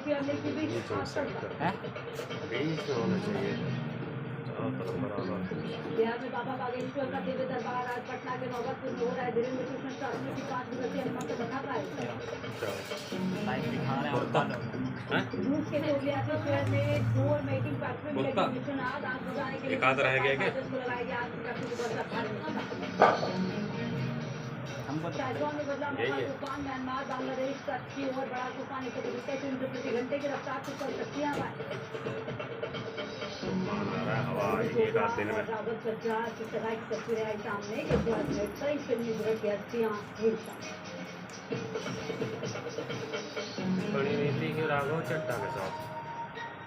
बीच में सेंटर हैं? बीच में होना चाहिए चारों तरफ बराबर। बिहार में बाबा बागेश्वर का दिव्य दरबार आज पटना के नौबतपुर में हो रहा है। धीरेन्द्र कृष्ण शास्त्री की 5 दिवसीय हनुमान कथा का लाइव दिखा रहे हैं और बंद हो गया। रूस के सोवियत शहर में डोर मेकिंग फैक्ट्री में लगी मिशन आग बुझाने के लिए एक आध रह गया क्या? लगाया गया। आग की काफी बढ़ता भारी नुकसान। हमको तो साइक्लोन में बदला यही है। तूफान म्यांमार बांग्लादेश तक की ओर बड़ा तूफान 130 किलोमीटर प्रति घंटे की रफ्तार से चल सकती है। हवा एक आध दिन में रावत चर्चा की तरह की तस्वीरें आई सामने कि गुजरात में कई फिल्मी हीरो की हस्तियां बड़ी नीति की राघव चड्ढा के साथ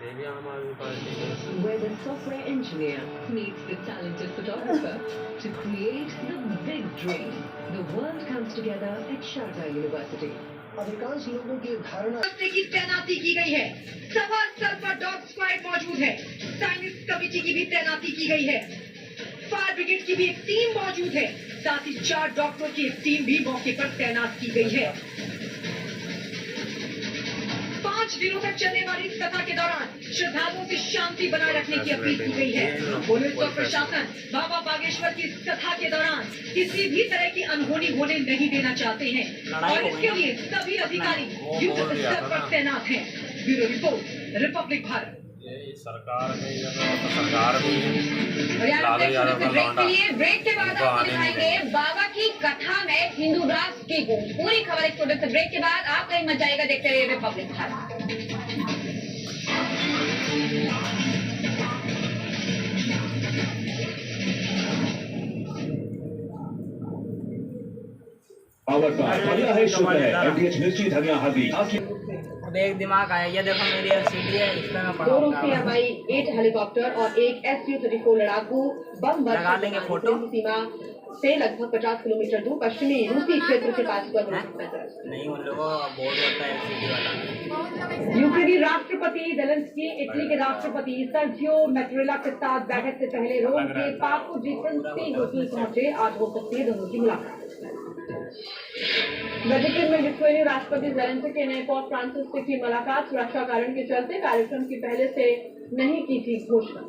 ये भी आम आदमी पार्टी के where the software engineer meets the talented photographer to create the big dream. The world comes together at Sharda University. अधिकांश लोगों की धारणा की तैनाती की गई है। सभा स्थल पर डॉग स्क्वाड मौजूद है। साइंस कमेटी की भी तैनाती की गई है। फायर ब्रिगेड की भी एक टीम मौजूद है। साथ ही 4 डॉक्टरों की एक टीम भी मौके पर तैनात की गई है। 5 दिनों तक चलने वाली इस कथा के दौरान श्रद्धालुओं से शांति बनाए रखने की अपील की गई है। पुलिस और प्रशासन बाबा बागेश्वर की इस कथा के दौरान किसी भी तरह की अनहोनी होने नहीं देना चाहते हैं और इसके लिए सभी अधिकारी युद्ध स्तर पर तैनात हैं। Bureau report, Republic Bharat. ये सरकार में सरकार भी और यहाँ लालू यादव का ब्रेक लौंडा के लिए ब्रेक के बाद उनको आपको आने नहीं दिखाएंगे बाबा की कथा में हिंदू राष्ट्र की गूंज। पूरी खबर एक छोटे से ब्रेक के बाद आप कहीं मत जाएगा। देखते रहिए रिपब्लिक भारत। पावर का पहला है शुभ है एमडीएच मिर्ची धनिया हल्दी। अब एक दिमाग आया, ये देखो मेरी एलसीडी है, इस पे मैं 2 पढ़ाऊंगा। CMI-8 हेलीकॉप्टर और एक Su-34 लड़ाकू बम लगा देंगे फोटो। सीमा से लगभग 50 किलोमीटर दूर पश्चिमी रूसी क्षेत्र के पास पर नहीं, उन लोगों को बोर्ड होता है एलसीडी वाला। यूक्रेनी राष्ट्रपति जेलेंस्की इटली के राष्ट्रपति सर्जियो मैट्रेला के साथ बैठक से पहले रोम के पापो डी प्रिंसिपी होटल पहुंचे। आज हो सकती है दोनों की मुलाकात। वेटिकन में यूक्रेनी राष्ट्रपति जेलेंस्की ने पोप फ्रांसिस से की मुलाकात। सुरक्षा कारण के चलते कार्यक्रम की पहले से नहीं की थी घोषणा।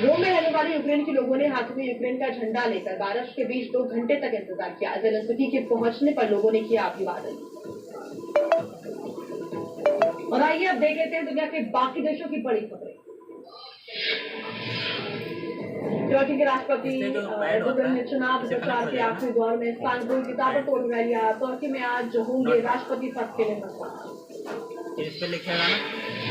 रोम में रहने वाले यूक्रेन के लोगों ने हाथों में यूक्रेन का झंडा लेकर बारिश के बीच 2 घंटे तक इंतजार किया। जेलेंस्की के पहुंचने पर लोगों ने किया अभिवादन। और आइए अब देख लेते हैं दुनिया के बाकी देशों की बड़ी खबरें। तुर्की के राष्ट्रपति एर्दोगन ने चुनाव प्रचार के आखिरी दौर में इस्तांबुल की ताबड़तोड़ रैलियां। तुर्की में आज होंगे राष्ट्रपति पद के लिए मतदान। इस पे लिखेगा ना।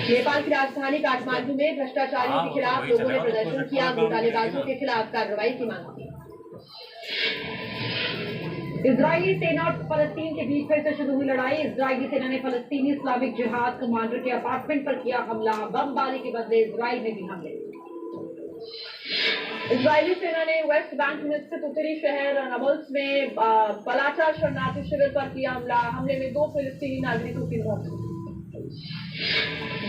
नेपाल की राजधानी काठमांडू में भ्रष्टाचारियों के खिलाफ लोगों ने प्रदर्शन किया। घोटालेबाजों के खिलाफ कार्रवाई की मांग की। इजरायली सेना और फलस्तीन के बीच फिर से शुरू हुई लड़ाई। इजरायली सेना ने फलस्तीनी इस्लामिक जिहाद कमांडर के अपार्टमेंट पर किया हमला। बमबारी के बदले इजरायल में भी हमले। इजरायली सेना ने वेस्ट बैंक में स्थित उत्तरी शहर नबल्स में बलाचा शरणार्थी शिविर पर किया हमला। हमले में 2 फिलिस्तीनी नागरिकों की मौत।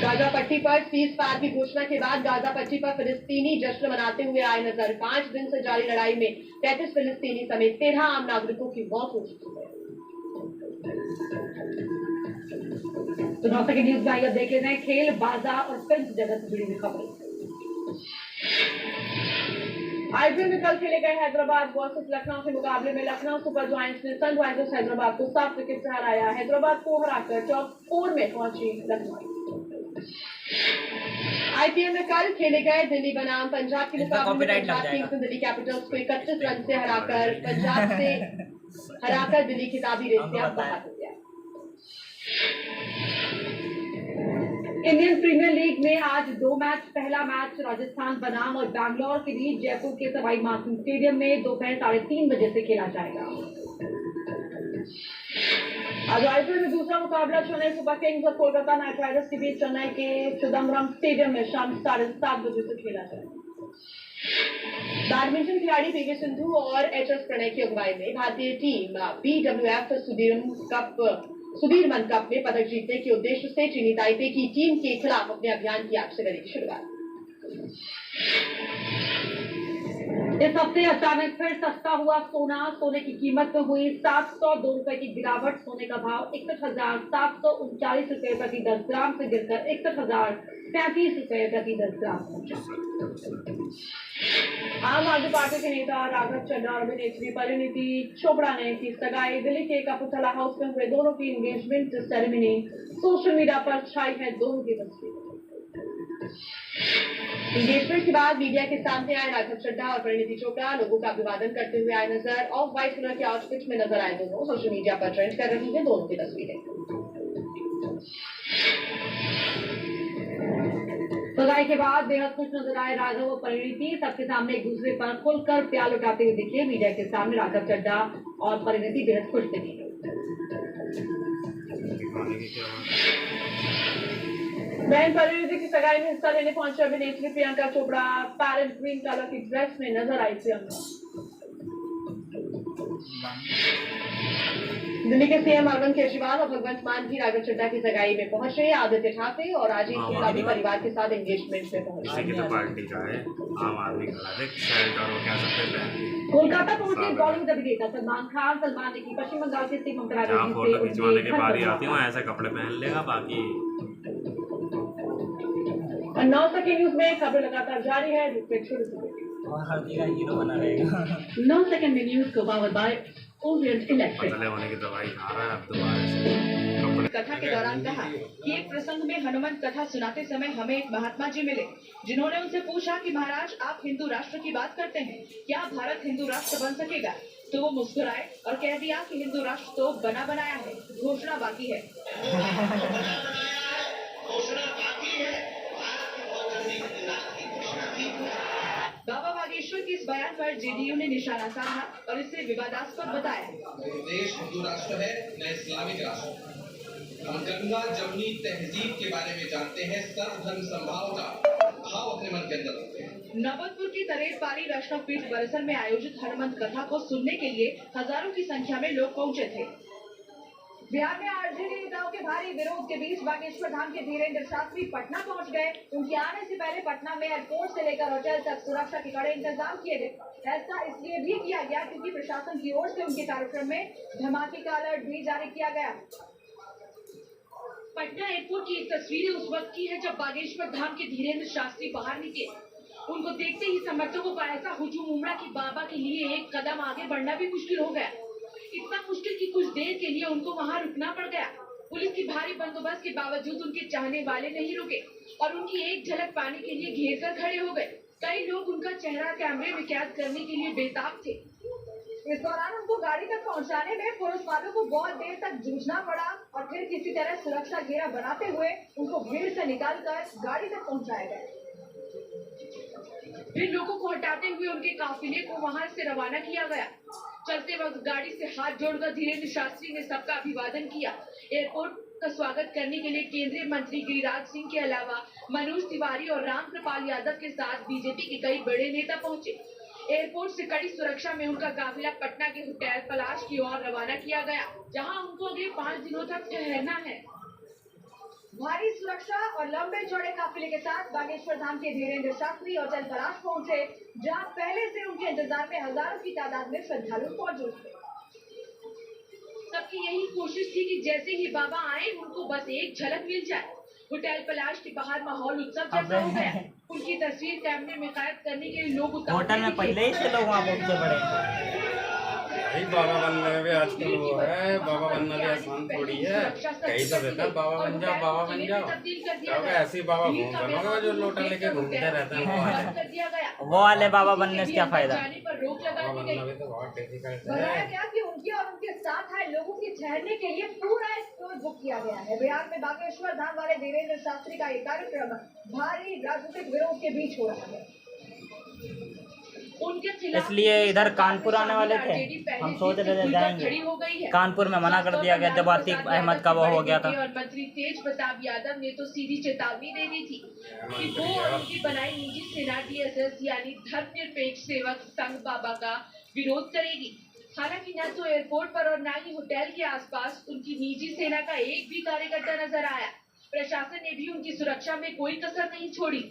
गाजा पट्टी पर सीज फायर की घोषणा के बाद गाजा पट्टी पर फिलिस्तीनी जश्न मनाते हुए आए नजर। 5 दिन से जारी लड़ाई में 33 फिलिस्तीनी समेत 13 आम नागरिकों की मौत हो चुकी है। तो नौसे की न्यूज में आइए देख लेते हैं खेल, बाजार और फिल्म जगत से जुड़ी हुई खबरें। आईपीएल में कल खेले गए हैदराबाद वर्सेस लखनऊ के मुकाबले में लखनऊ सुपर जायंट्स ने सनराइजर्स हैदराबाद को 7 विकेट से हराया। हैदराबाद को हराकर टॉप 4 में पहुंची लखनऊ। आईपीएल में कल खेले गए दिल्ली बनाम पंजाब के मुकाबले में पंजाब किंग्स ने दिल्ली कैपिटल्स को 31 रन से हराकर दिल्ली खिताबी रेस से बाहर हो गया। इंडियन प्रीमियर लीग में आज 2 मैच। पहला मैच राजस्थान बनाम और बैंगलोर के बीच जयपुर के सवाई मानसिंह स्टेडियम में दोपहर 3:30 बजे से खेला जाएगा। आज आईपीएल में दूसरा मुकाबला चेन्नई सुपर किंग्स और कोलकाता नाइट राइडर्स के बीच चेन्नई के चिदम्बरम स्टेडियम में शाम 7:30 बजे से खेला जाएगा। बैडमिंटन खिलाड़ी पीवी सिंधु और एचएस प्रणय की अगुवाई में भारतीय टीम BWF सुधीरमन कप में पदक जीतने के उद्देश्य से चीनी ताइपे की टीम के खिलाफ अपने अभियान की आज से करेगी शुरुआत। इस हफ्ते अचानक फिर सस्ता हुआ सोना। सोने की कीमत में हुई 702 रुपए की गिरावट। सोने का भाव 61,739 रुपए प्रति 10 ग्राम से गिरकर 61,033 रुपए प्रति 10 ग्राम पहुंचा। आम आदमी पार्टी के नेता राघव चड्ढा और अभिनेत्री परिणीति चोपड़ा ने की सगाई। दिल्ली के कपूरथला हाउस में हुए दोनों की एंगेजमेंट सेरेमनी। सोशल मीडिया पर छाई है दोनों की तस्वीर। एंगेजमेंट के बाद मीडिया के सामने आए राघव चड्ढा और परिणीति चोपड़ा। लोगों का अभिवादन करते हुए आए नजर। ऑफ व्हाइट कलर के आउटफिट में नजर आए दोनों। सोशल मीडिया पर ट्रेंड कर रही है दोनों की तस्वीरें। सगाई के बाद बेहद खुश नजर आए राघव और परिणीति। सबके सामने एक दूसरे पर खुलकर प्यार लुटाते हुए दिखे। मीडिया के सामने राघव चड्ढा और परिणीति बेहद खुश दिखे। बहन परिणीति की सगाई में हिस्सा लेने पहुंचे अभिनेत्री Priyanka Chopra parrot green colour की ड्रेस में नजर आई। प्रियंका दिल्ली के सीएम अरविंद केजरीवाल और भगवंत मान भी राघव चड्ढा की सगाई में पहुंचे। आदित्य ठाकरे और राजीव शुक्ला भी परिवार के साथ एंगेजमेंट में पहुंचे। इसी की तो पार्टी का है आम आदमी खड़ा देख शर्ट और वो क्या सब पहन। कोलकाता पहुंचे बॉलीवुड अभिनेता सलमान खान। सलमान ने की पश्चिम बंगाल के सीएम ममता जहाँ बनर्जी फोटो से खिंचवाने के बाद ही उनके आती हूँ ऐसे कपड़े पहन लेगा बाकी। और 9 सेकंड न्यूज में खबर लगातार जारी है। और हल्दी का हीरो बना रहेगा। 9 सेकंड में न्यूज को पावर बाय ओरिएंट इलेक्ट्रिक। पतले होने की दवाई खा रहा है अब दोबारा से कपड़े। कथा के दौरान कहा कि एक प्रसंग में हनुमान कथा सुनाते समय हमें एक महात्मा जी मिले, जिन्होंने उनसे पूछा कि महाराज आप हिंदू राष्ट्र की बात करते हैं, क्या भारत हिंदू राष्ट्र बन सकेगा? तो वो मुस्कुराए और कह दिया कि हिंदू राष्ट्र तो बना बनाया है, घोषणा बाकी है। बाबा बागेश्वर के इस बयान पर जेडीयू ने निशाना साधा और इसे विवादास्पद बताया। देश हिंदू राष्ट्र है न इस्लामिक राष्ट्र। हम गंगा जमुनी तहजीब के बारे में जानते हैं। सर्वधर्म संभाव का भाव अपने मन के अंदर रखते हैं। नवलपुर की तरेपारी वैष्णव पीठ परिसर में आयोजित हनुमंत कथा को सुनने के लिए हजारों की संख्या में लोग पहुंचे थे। बिहार में आरजेडी नेताओं के भारी विरोध के बीच बागेश्वर धाम के धीरेन्द्र शास्त्री पटना पहुंच गए। उनके आने से पहले पटना में एयरपोर्ट से लेकर होटल तक सुरक्षा के कड़े इंतजाम किए गए। ऐसा इसलिए भी किया गया क्योंकि प्रशासन की ओर से उनके कार्यक्रम में धमाके का अलर्ट भी जारी किया गया। पटना एयरपोर्ट की एक तस्वीर उस वक्त की है जब बागेश्वर धाम के धीरेन्द्र शास्त्री बाहर निकले। उनको देखते ही समर्थकों का ऐसा हुजूम उमड़ा कि बाबा के लिए एक कदम आगे बढ़ना भी मुश्किल हो गया। इतना मुश्किल कि कुछ देर के लिए उनको वहां रुकना पड़ गया। पुलिस की भारी बंदोबस्त के बावजूद उनके चाहने वाले नहीं रुके और उनकी एक झलक पाने के लिए घेर कर खड़े हो गए। कई लोग उनका चेहरा कैमरे में कैद करने के लिए बेताब थे। इस दौरान उनको गाड़ी तक पहुंचाने में पुलिस वालों को बहुत देर तक जूझना पड़ा और फिर किसी तरह सुरक्षा घेरा बनाते हुए उनको भीड़ से निकालकर गाड़ी तक पहुंचाया गया। फिर लोगों को हटाते हुए उनके काफिले को वहां से रवाना किया गया। चलते वक्त गाड़ी से हाथ जोड़कर धीरेन्द्र शास्त्री ने सबका अभिवादन किया। एयरपोर्ट का स्वागत करने के लिए केंद्रीय मंत्री गिरिराज सिंह के अलावा मनोज तिवारी और रामकृपाल यादव के साथ बीजेपी के कई बड़े नेता पहुंचे। एयरपोर्ट से कड़ी सुरक्षा में उनका काफिला पटना के होटल पलाश की ओर रवाना किया गया, जहां उनको अगले 5 दिनों तक ठहरना है। भारी सुरक्षा और लंबे चौड़े काफिले के साथ बागेश्वर धाम के धीरेन्द्र शास्त्री होटल पलाश पहुंचे, जहां पहले से उनके इंतजार में हजारों की तादाद में श्रद्धालु मौजूद थे। सबकी यही कोशिश थी कि जैसे ही बाबा आए उनको बस एक झलक मिल जाए। होटल पलाश के बाहर माहौल उत्सव जैसा हो गया। उनकी तस्वीर कैमरे में कैद करने के लिए लोग होटल में पहले ही से लोग वहाँ पहुँचे पड़े। भाई बाबा बनना भी आजकल वो है। बाबा बनना भी आसान थोड़ी है। कहीं तो रहता है बाबा बन जाओ बाबा बन जाओ। क्योंकि ऐसे ही बाबा बनोगे जो लोटा लेके घूमते रहते हैं वो वाले बाबा बनने से क्या फायदा? बाबा बनना भी तो बहुत डिफिकल्ट बताया है। गया कि उनके और उनके साथ आए लोगों के ठहरने के लिए पूरा स्टोर बुक किया गया है। बिहार में बागेश्वर धाम वाले धीरेन्द्र शास्त्री का ये कार्यक्रम भारी राजनीतिक विरोध के बीच हो रहा है। उनके खिलाफ इसलिए इधर कानपुर आने वाले थे, हम सोच रहे थे जाएंगे। कानपुर में मना कर दिया गया जब आतिक अहमद का वो हो गया था। और मंत्री तेज प्रताप यादव ने तो सीधी चेतावनी दे दी थी कि वो और उनकी बनाई निजी सेना DSS यानी धर्मनिरपेक्ष सेवक संघ बाबा का विरोध करेगी। हालांकि न तो एयरपोर्ट पर और न ही होटल के आसपास उनकी निजी सेना का एक भी कार्यकर्ता नजर आया। प्रशासन ने भी उनकी सुरक्षा में कोई कसर नहीं छोड़ी।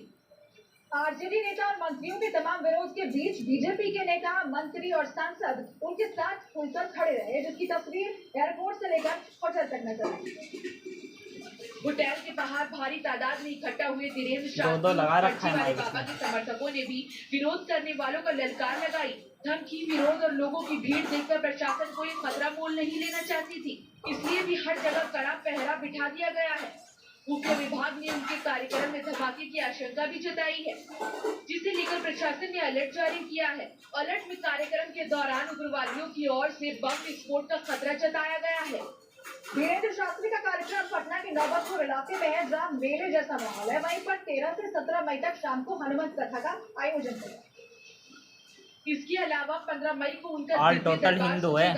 आरजेडी नेता और मंत्रियों के तमाम विरोध के बीच बीजेपी के नेता, मंत्री और सांसद उनके साथ खुलकर खड़े रहे, जिसकी तस्वीर एयरपोर्ट से लेकर होटल तक नजर आई। होटल के बाहर भारी तादाद में इकट्ठा हुए धीरेन्द्र शास्त्री लगा रखा है वाले बाबा के समर्थकों ने भी विरोध करने वालों को ललकार लगाई। धमकी, विरोध और लोगों की भीड़ देखकर प्रशासन को ये खतरा मोल नहीं लेना चाहती थी, इसलिए भी हर जगह कड़ा पहरा बिठा दिया गया है। मुख्य विभाग ने उनके कार्यक्रम में धमाके की आशंका भी जताई है, जिसे लेकर प्रशासन ने अलर्ट जारी किया है। अलर्ट में कार्यक्रम के दौरान उग्रवादियों की ओर से बम विस्फोट का खतरा जताया गया है। धीरेन्द्र शास्त्री का कार्यक्रम पटना के नौबतपुर इलाके में है, जहाँ मेले जैसा माहौल है। वहीं पर 13 से 17 मई तक शाम को हनुमत कथा का आयोजन होगा। इसके अलावा 15 मई को उनका ऑल टोटल हिंदू है,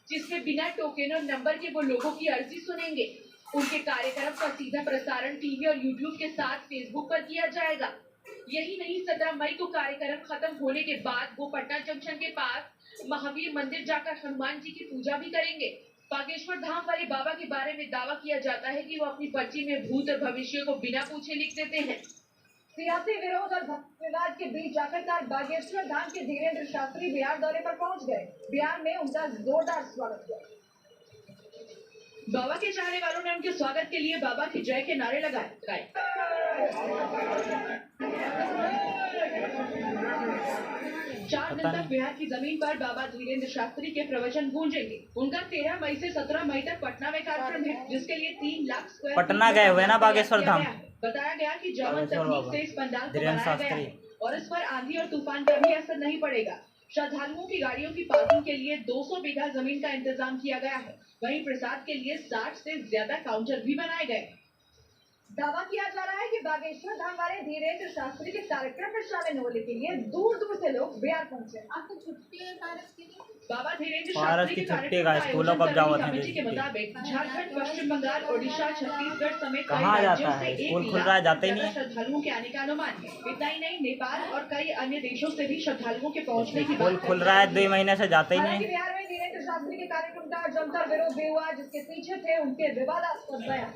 जिसमें बिना टोकन और नंबर के वो लोगों की अर्जी सुनेंगे। उनके कार्यक्रम का सीधा प्रसारण टीवी और यूट्यूब के साथ फेसबुक पर किया जाएगा। यही नहीं, 17 मई को कार्यक्रम खत्म होने के बाद वो पटना जंक्शन के पास महावीर मंदिर जाकर हनुमान जी की पूजा भी करेंगे। बागेश्वर धाम वाले बाबा के बारे में दावा किया जाता है कि वो अपनी पर्ची में भूत और भविष्य को बिना पूछे लिख देते हैं। सियासी विरोध और विवाद के बीच आखिरकार बागेश्वर धाम के धीरेन्द्र शास्त्री बिहार दौरे पर पहुंच गए। बिहार में उनका जोरदार स्वागत किया। बाबा के चाहने वालों ने उनके स्वागत के लिए बाबा की जय के नारे लगाए। 4 दिन तक बिहार की जमीन पर बाबा धीरेन्द्र शास्त्री के प्रवचन गूंजेंगे। उनका 13 मई से 17 मई तक पटना में कार्यक्रम है, जिसके लिए 3 लाख स्क्वायर पटना गए हुए ना बागेश्वर धाम। बताया गया कि जर्मन तकनीक से इस पंडाल को बनाया गया है और इस पर आंधी और तूफान का भी असर नहीं पड़ेगा। श्रद्धालुओं की गाड़ियों की पार्किंग के लिए 200 बीघा जमीन का इंतजाम किया गया है। वहीं प्रसाद के लिए 60 से ज्यादा काउंटर भी बनाए गए। दावा किया जा रहा है कि बागेश्वर धाम वाले धीरेन्द्र शास्त्री के कार्यक्रम में शामिल होने के लिए दूर दूर से लोग बिहार पहुंचे। आपको छुट्टी है बाबा धीरेन्द्र शास्त्री के कार्यक्रम स्कूलों को जाओ कमेटी के मुताबिक झारखंड, पश्चिम बंगाल, ओडिशा, छत्तीसगढ़ समेत कहाँ जाता है, स्कूल खुल रहा है, जाते ही नहीं। श्रद्धालुओं के आने का अनुमान है। इतना ही नहीं, नेपाल और कई अन्य देशों से भी श्रद्धालुओं के पहुँचने की स्कूल खुल रहा है, 2 महीने से जाते ही नहीं। बिहार में धीरेन्द्र शास्त्री के कार्यक्रम का जमकर विरोध भी हुआ, जिसके पीछे थे उनके विवादास्पद बयान।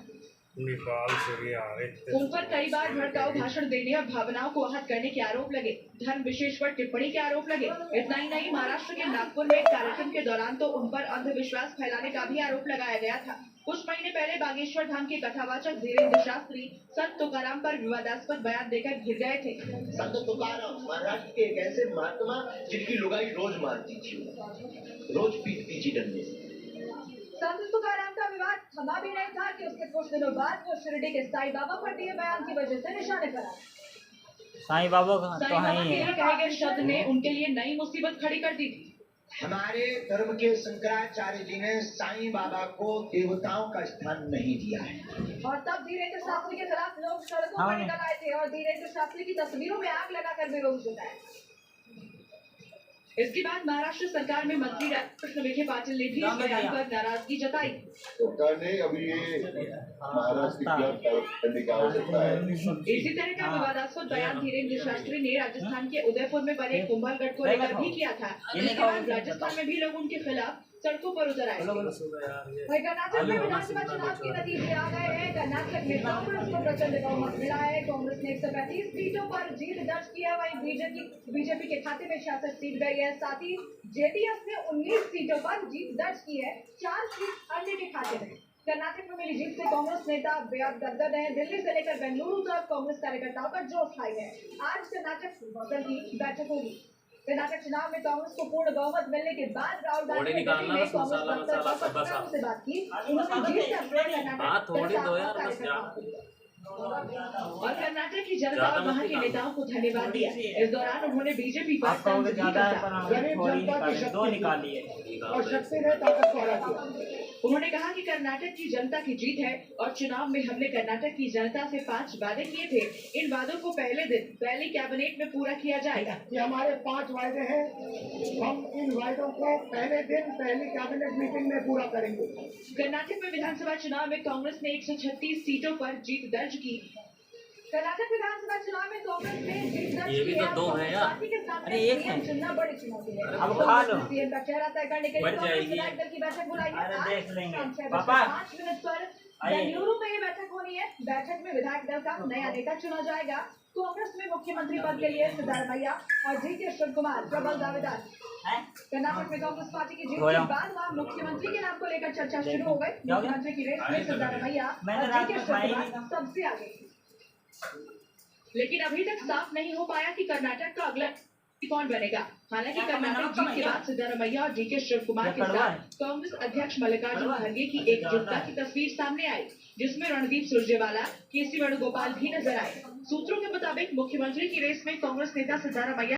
नेपाल से भी आ रहे थे। उन पर कई बार भड़काऊ भाषण देने और भावनाओं को आहत करने के आरोप लगे। धर्म विशेष पर टिप्पणी के आरोप लगे। इतना ही नहीं, महाराष्ट्र के नागपुर में एक कार्यक्रम के दौरान तो उन पर अंधविश्वास फैलाने का भी आरोप लगाया गया था। कुछ महीने पहले बागेश्वर धाम के कथावाचक धीरेन्द्र शास्त्री संत तुकाराम पर विवादास्पद बयान देकर घिर गए थे। संत तुकाराम महाराष्ट्र के एक ऐसे महात्मा जिनकी लुगाई रोज मारती थी, रोज पीटती थी डंडे से। संत तुकाराम का विवाद थमा भी नहीं था कि उसके कुछ दिनों बाद वो शिरडी के साईं बाबा पर दिए बयान की वजह से निशाने पर आए। साईं बाबा तो है ही है। कहे गए शब्द ने उनके लिए नई मुसीबत खड़ी कर दी थी। हमारे धर्म के शंकराचार्य जी ने साईं बाबा को देवताओं का स्थान नहीं दिया है। और तब धीरेन्द्र शास्त्री के खिलाफ लोग सड़कों पर निकल आए थे और धीरेन्द्र शास्त्री की तस्वीरों में आग लगाकर विरोध जताया। इसके बाद महाराष्ट्र सरकार में मंत्री कृष्ण विखे पाटिल ने भी इस बयान पर नाराजगी जताई। सरकार ने अभी ये महाराष्ट्र करने का हो सकता है। इसी तरह का विवादास्पद बयान धीरेन्द्र शास्त्री ने राजस्थान के उदयपुर में बने कुंभलगढ़ को लेकर भी किया था। इसके बाद राजस्थान में भी लोग उनके खिलाफ सड़कों पर उतर आए। कर्नाटक में विधानसभा चुनाव के नतीजे आ गए हैं। कर्नाटक में कांग्रेस को प्रचंड बहुमत मिला है। कांग्रेस ने 135 सीटों पर जीत दर्ज की है। वहीं बीजेपी के खाते में 66 सीट गई है। साथ ही जेडीएस ने 19 सीटों पर जीत दर्ज की है। 4 सीट अन्य के खाते में। कर्नाटक में मिली जीत से कांग्रेस नेता बेहद गदगद है। दिल्ली से लेकर बेंगलुरु तक कांग्रेस कार्यकर्ताओं का जोश हाई है। आज कर्नाटक की बैठक होगी। कर्नाटक चुनाव में कांग्रेस को पूर्ण बहुमत मिलने के बाद राहुल गांधी ने कांग्रेस से बात की। उन्होंने जीत का श्रेय और कर्नाटक की जनता और वहाँ के नेताओं को धन्यवाद दिया। इस दौरान उन्होंने बीजेपी पर और शक्ति ने ताकत को हरा दिया। उन्होंने कहा कि कर्नाटक की जनता की जीत है और चुनाव में हमने कर्नाटक की जनता से 5 वादे किए थे। इन वादों को पहले दिन पहली कैबिनेट में पूरा किया जाएगा। ये हमारे 5 वादे हैं। हम इन वादों को पहले दिन पहली कैबिनेट मीटिंग में पूरा करेंगे। कर्नाटक में विधानसभा चुनाव में कांग्रेस ने 136 सीटों पर जीत दर्ज की। कर्नाटक विधानसभा चुनाव में कांग्रेस ने जीत दर्ज की। ये भी तो 2 है यार। अरे एक है। चुनना बड़ी चुनौती है। अब खा लो। सीएम का चेहरा तय करने के लिए कांग्रेस दल की बैठक बुलाई है। 5 मिनट पर बेंगलुरु में ये बैठक होनी है। बैठक में विधायक दल का नया नेता चुना जाएगा। कांग्रेस में मुख्यमंत्री पद के लिए सिद्धारमैया और DK शिव कुमार प्रबल दावेदार। कर्नाटक में कांग्रेस पार्टी की जीत के बाद वहाँ मुख्यमंत्री के नाम को लेकर चर्चा शुरू हो गई। मुख्यमंत्री की रेस में सिद्धारमैया और DK शिव कुमार सबसे आगे, लेकिन अभी तक साफ नहीं हो पाया कि कर्नाटक का अगला कौन बनेगा। हालांकि कर्नाटक जीत के बाद सिद्धारमैया और DK शिव कुमार के साथ कांग्रेस अध्यक्ष मल्लिकार्जुन खड़गे की एकजुटता की तस्वीर सामने आई, जिसमें रणदीप सुरजेवाला, KC वेणुगोपाल भी नजर आए। सूत्रों के मुताबिक मुख्यमंत्री की रेस में कांग्रेस नेता सिद्धारमैया